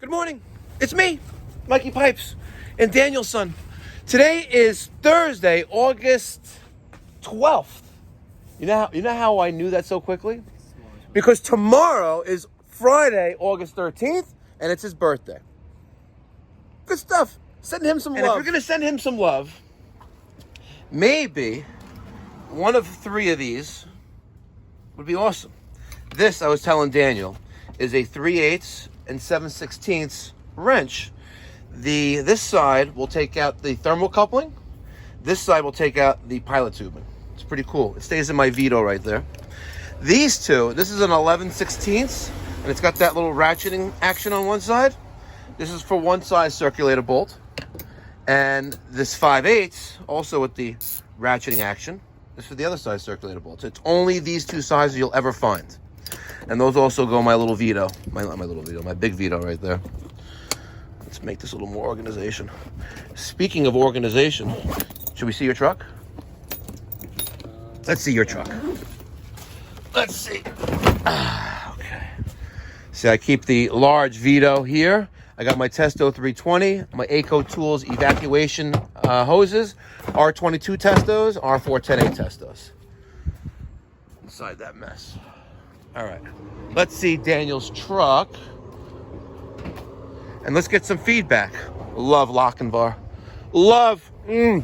Good morning. It's me, Mikey Pipes, and Daniel's son. Today is Thursday, August 12th. You know how I knew that so quickly? Because tomorrow is Friday, August 13th, and it's his birthday. Good stuff. Send him some love. If you're going to send him some love, maybe one of three of these would be awesome. This, I was telling Daniel, is a 3/8 and 7/16 wrench. This side will take out the thermal coupling. This side will take out the pilot tubing. It's pretty cool. It stays in my Vito right there. These two, this is an 11/16, and it's got that little ratcheting action on one side. This is for one size circulator bolt. And this 5/8, also with the ratcheting action, is for the other side circulator bolt. It's only these two sizes you'll ever find. And those also go my little Vito. My big Vito right there. Let's make this a little more organization. Speaking of organization, should we see your truck? Let's see your truck. Let's see. Okay. See, I keep the large Vito here. I got my Testo 320, my Aco Tools evacuation hoses, R22 Testos, R410A Testos. Inside that mess. All right, let's see Daniel's truck. And let's get some feedback. Love Lochinvar. Love. I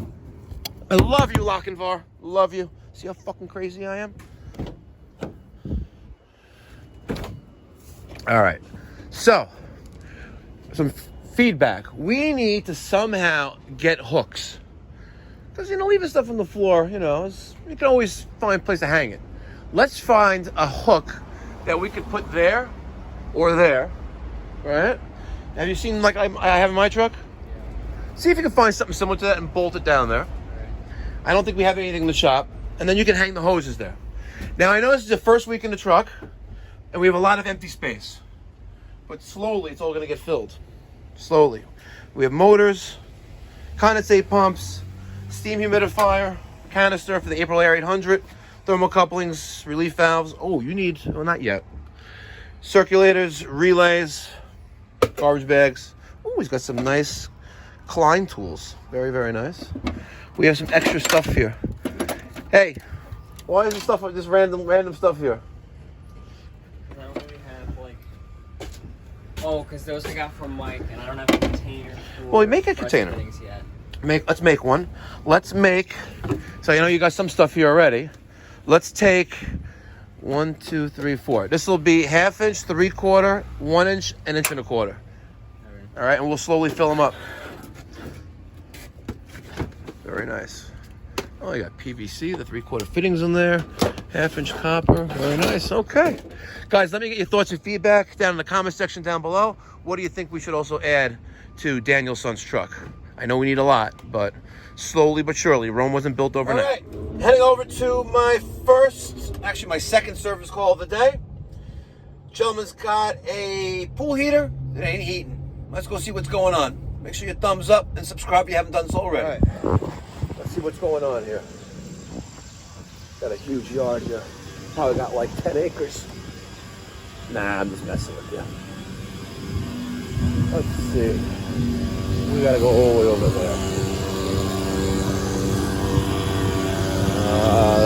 love you, Lochinvar. Love you. See how fucking crazy I am? All right, so some feedback. We need to somehow get hooks. Because, leaving stuff on the floor, you can always find a place to hang it. Let's find a hook that we could put there or there, right? Have you seen like I have in my truck? Yeah. See if you can find something similar to that and bolt it down there. Right. I don't think we have anything in the shop. And then you can hang the hoses there. Now, I know this is the first week in the truck, and we have a lot of empty space. But slowly, it's all going to get filled. Slowly. We have motors, condensate pumps, steam humidifier, canister for the April Air 800, thermal couplings, relief valves. Oh, not yet. Circulators, relays, garbage bags. Oh, he's got some nice Klein tools. Very, very nice. We have some extra stuff here. Hey, why is this random stuff here? I don't really have because those I got from Mike, and I don't have a container. Well, we make a container. Yet. Let's make one. So you got some stuff here already. Let's take 1, 2, 3, 4. This will be 1/2 inch, 3/4, 1 inch, 1 1/4 inch. All right, and we'll slowly fill them up. Very nice. Oh, you got PVC, the 3/4 fittings in there, 1/2 inch copper. Very nice. Okay, guys, let me get your thoughts and feedback down in the comment section down below. What do you think we should also add to Daniel's son's truck? I know we need a lot, but slowly but surely, Rome wasn't built overnight. All right, heading over to my second service call of the day. Gentleman's got a pool heater. It ain't heating. Let's go see what's going on. Make sure you thumbs up and subscribe if you haven't done so already. All right. Let's see what's going on here. Got a huge yard here. Probably got like 10 acres. Nah, I'm just messing with you. Let's see. We gotta go all the way over there.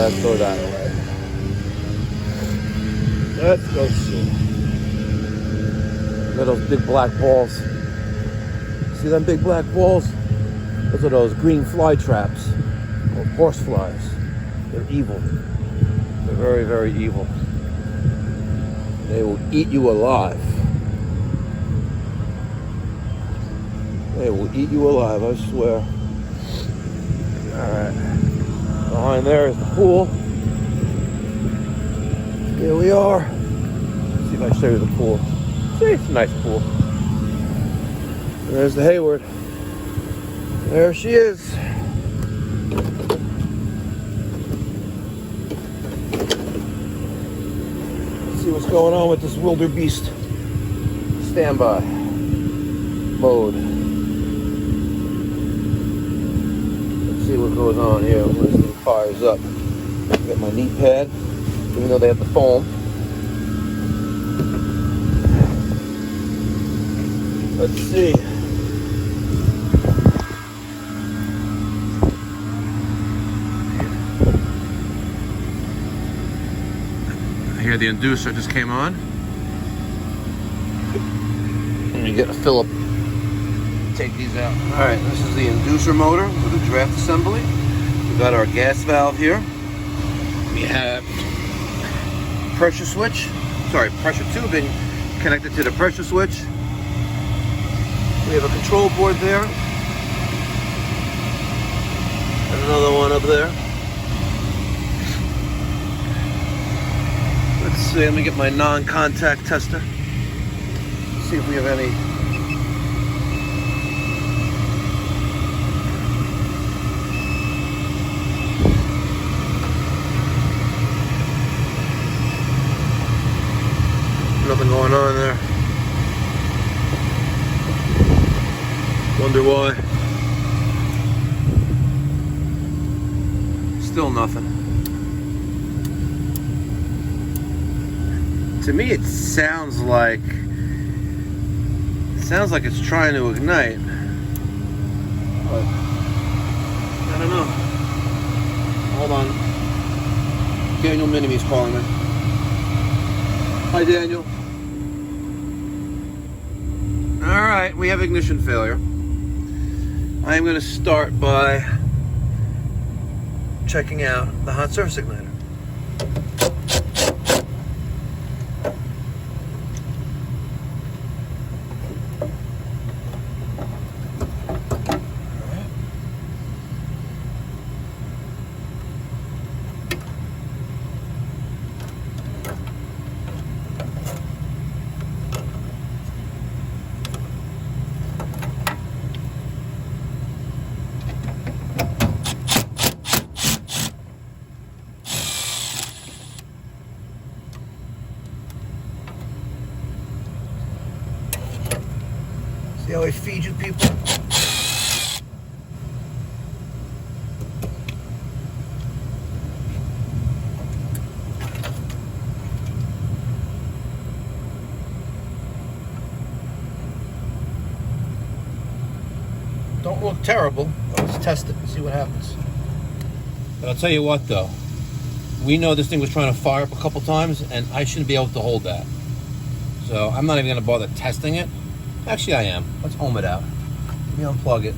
Let's go that way. Let's go see. Look at those big black balls. See them big black balls? Those are those green fly traps, or horse flies. They're evil. They're very, very evil. They will eat you alive. They will eat you alive, I swear. Alright. Behind there is the pool. Here we are. Let's see if I can show you the pool. See, it's a nice pool. There's the Hayward. There she is. Let's see what's going on with this wildebeest. Standby mode. Let's see what goes on here when this thing fires up. Got my knee pad, even though they have the foam. Let's see. I hear the inducer just came on. Let me get a fill up. Take these out. Alright, this is the inducer motor with a draft assembly. We got our gas valve here. We have pressure switch. Sorry, pressure tubing connected to the pressure switch. We have a control board there. And another one up there. Let's see, let me get my non-contact tester. See if we have any. Nothing going on there. Wonder why. Still nothing. To me, it sounds like it's trying to ignite, but I don't know. Hold on. Daniel Minimi's calling me. Hi, Daniel. All right, we have ignition failure. I am going to start by checking out the hot surface igniter. See how I feed you people? Don't look terrible. Let's test it and see what happens. But I'll tell you what though, we know this thing was trying to fire up a couple times and I shouldn't be able to hold that. So I'm not even going to bother testing it. Actually, I am. Let's ohm it out. Let me unplug it.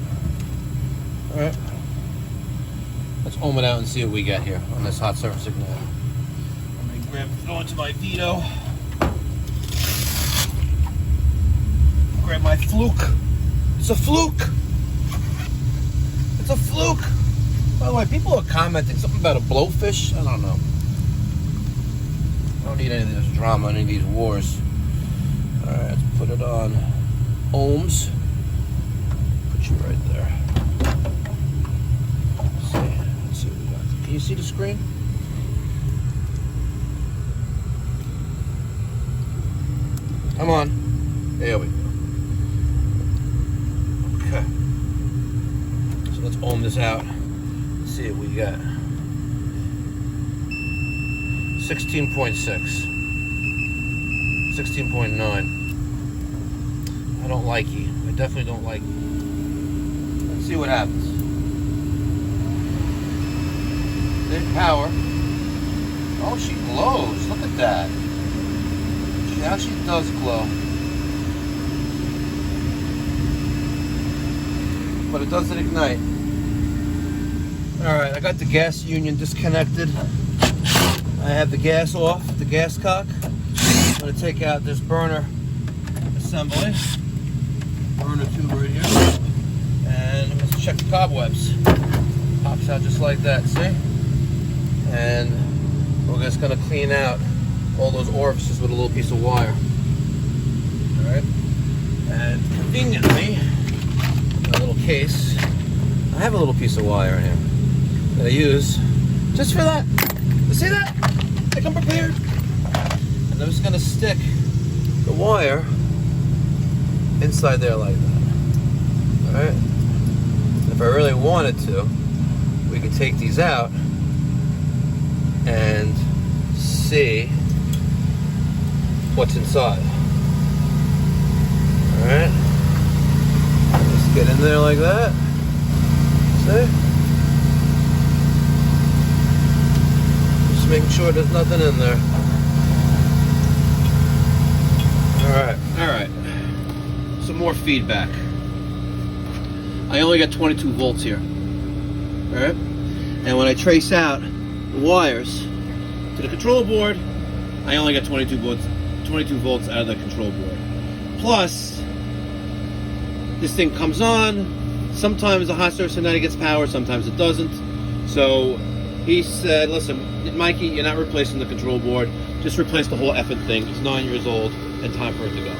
All right. Let's ohm it out and see what we get here on this hot surface igniter. I'm going to throw into my Vito. Grab my fluke. It's a fluke. It's a fluke. By the way, people are commenting something about a blowfish. I don't know. I don't need any of this drama, any of these wars. All right, let's put it on. Ohms. Put you right there. Let's see what we got. Can you see the screen? Come on. There we go. Okay. So let's ohm this out. Let's see what we got. 16.6. 16.9. I don't like you. I definitely don't like you. Let's see what happens. Big power. Oh, she glows. Look at that. She actually does glow. But it doesn't ignite. Alright, I got the gas union disconnected. I have the gas off, the gas cock. I'm going to take out this burner assembly. Burner tube right here. And let's check the cobwebs. Pops out just like that, see? And we're just going to clean out all those orifices with a little piece of wire. Alright? And conveniently, a little case, I have a little piece of wire in here that I use just for that. You see that? Like I'm prepared. And I'm just going to stick the wire inside there like that. Alright? If I really wanted to, we could take these out and see what's inside. Alright? Get in there like that. See? Just making sure there's nothing in there. Alright. Some more feedback. I only got 22 volts here. Alright? And when I trace out the wires to the control board, I only got 22 volts out of the control board. Plus, this thing comes on. Sometimes the hot surface igniter gets power, sometimes it doesn't. So he said, listen, Mikey, you're not replacing the control board. Just replace the whole effing thing. It's 9 years old and time for it to go.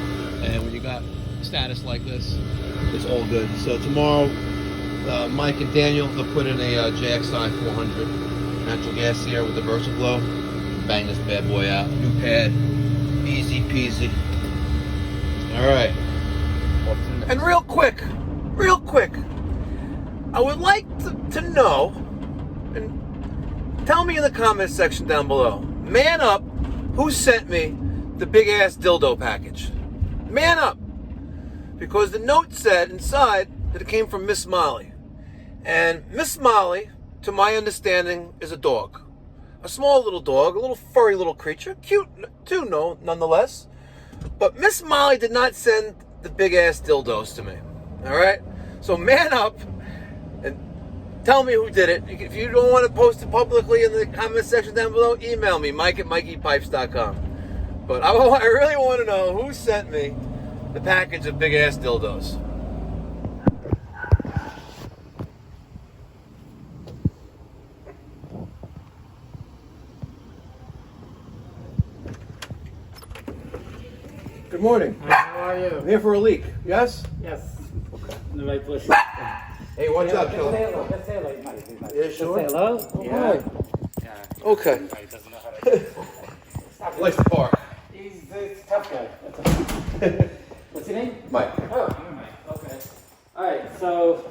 And when you got status like this, it's all good. So tomorrow, Mike and Daniel, they'll put in a JXI 400 natural gas here with the VersaFlow. Bang this bad boy out. New pad. Easy peasy. All right. And real quick, I would like to know, and tell me in the comments section down below, man up, who sent me the big ass dildo package? Man up. Because the note said inside that it came from Miss Molly. And Miss Molly, to my understanding, is a dog. A small little dog, a little furry little creature. Cute too, no, nonetheless. But Miss Molly did not send the big ass dildos to me. Alright? So man up and tell me who did it. If you don't want to post it publicly in the comment section down below, email me, mike@mikeypipes.com. But I really want to know who sent me the package of big ass dildos. Good morning. How are you? I'm here for a leak. Yes? Yes. Okay. In the right place. Hey, what's up, Just Joe? say hello. Just say hello. Yeah, sure. Just say hello. Okay. Yeah. Okay. Everybody doesn't know how to. Stop it. Likes the park. He's a tough guy. What's your name? Mike. Oh, you're Mike. Okay. All right. So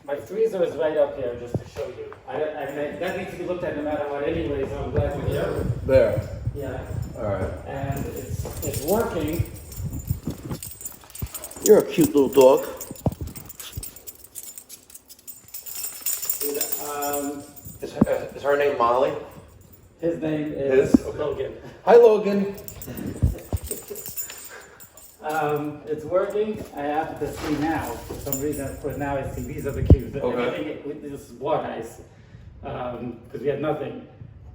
my freezer is right up here, just to show you. That needs to be looked at no matter what, anyway. So I'm glad we're here. There. Yeah. All right. And it's working. You're a cute little dog. Is her name Molly? His name is Okay. Logan. Hi, Logan. It's working. I have to see now. For some reason, I put now. I see these are the cues. Okay. This is water ice because we had nothing.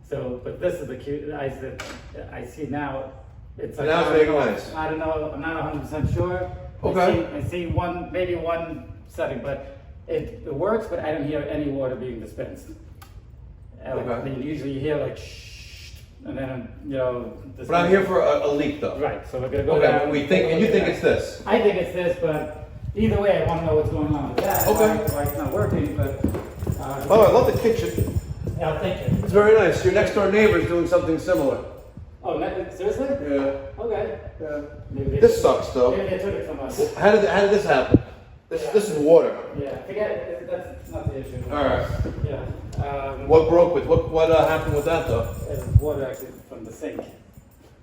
So, but this is the cue. The ice that I see now. It's like, Now it's making ice. I don't know. I'm not 100% sure. Okay. I see maybe one setting, but it works. But I don't hear any water being dispensed. Okay. Usually you hear like shh, and then But I'm here for a leak, though. Right. So we're gonna go Okay. down. You think it's this? I think it's this, but either way, I want to know what's going on with that. Okay. Why it's not working, but. Oh, I love the kitchen. Yeah, thank you. It's very nice. Your next door neighbor is doing something similar. Oh, seriously? Yeah. Okay. Yeah. Maybe This sucks, though. Maybe they took it from us. How did this happen? This is water. Yeah, forget it. That's not the issue. All right. Yeah. What broke with what happened with that though? It was water actually from the sink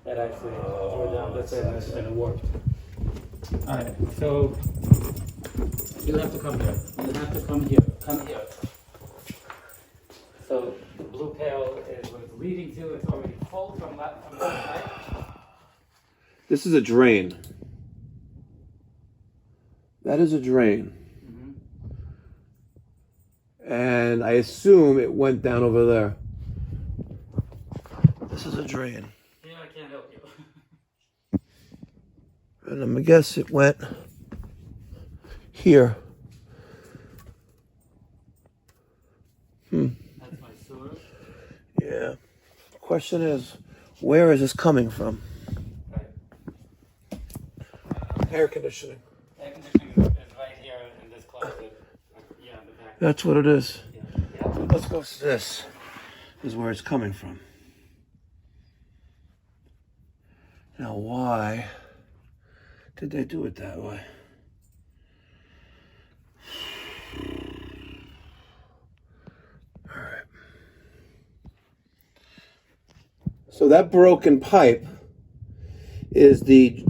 that actually threw down this end and it warped. All right, so you have to come here. You have to come here. Come here. So the blue pail is what it's leading to. It's already full from that side. This is a drain. That is a drain. And I assume it went down over there. This is a drain. Yeah, I can't help you. And I'm gonna guess it went here. That's my sewer. Yeah. The question is, where is this coming from? Right. Air conditioning. Air conditioning is right here in this closet. Yeah, in the back. That's what it is. Yeah. Let's go to this. This is where it's coming from. Now, why did they do it that way? All right. So that broken pipe is the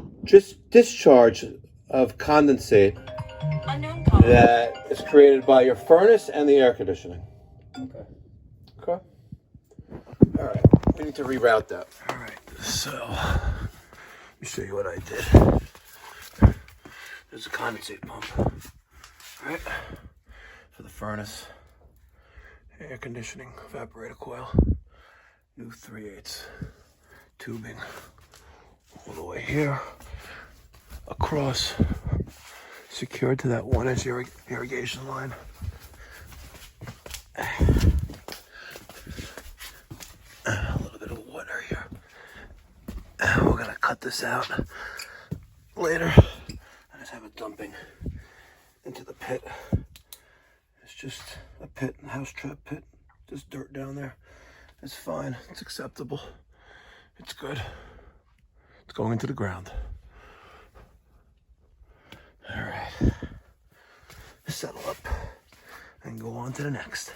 discharge of condensate Unknown caller. that is created by your furnace and the air conditioning. Okay. Okay. All right. We need to reroute that. All right. So, let me show you what I did. There's a condensate pump. All right. For the furnace, air conditioning, evaporator coil, new 3/8 tubing all the way here, across, secured to that 1-inch irrigation line. A little bit of water here. We're gonna cut this out later. I just have it dumping into the pit. It's just a pit, a house trap pit. Just dirt down there. It's fine. It's acceptable. It's good. It's going into the ground. All right. Settle up and go on to the next.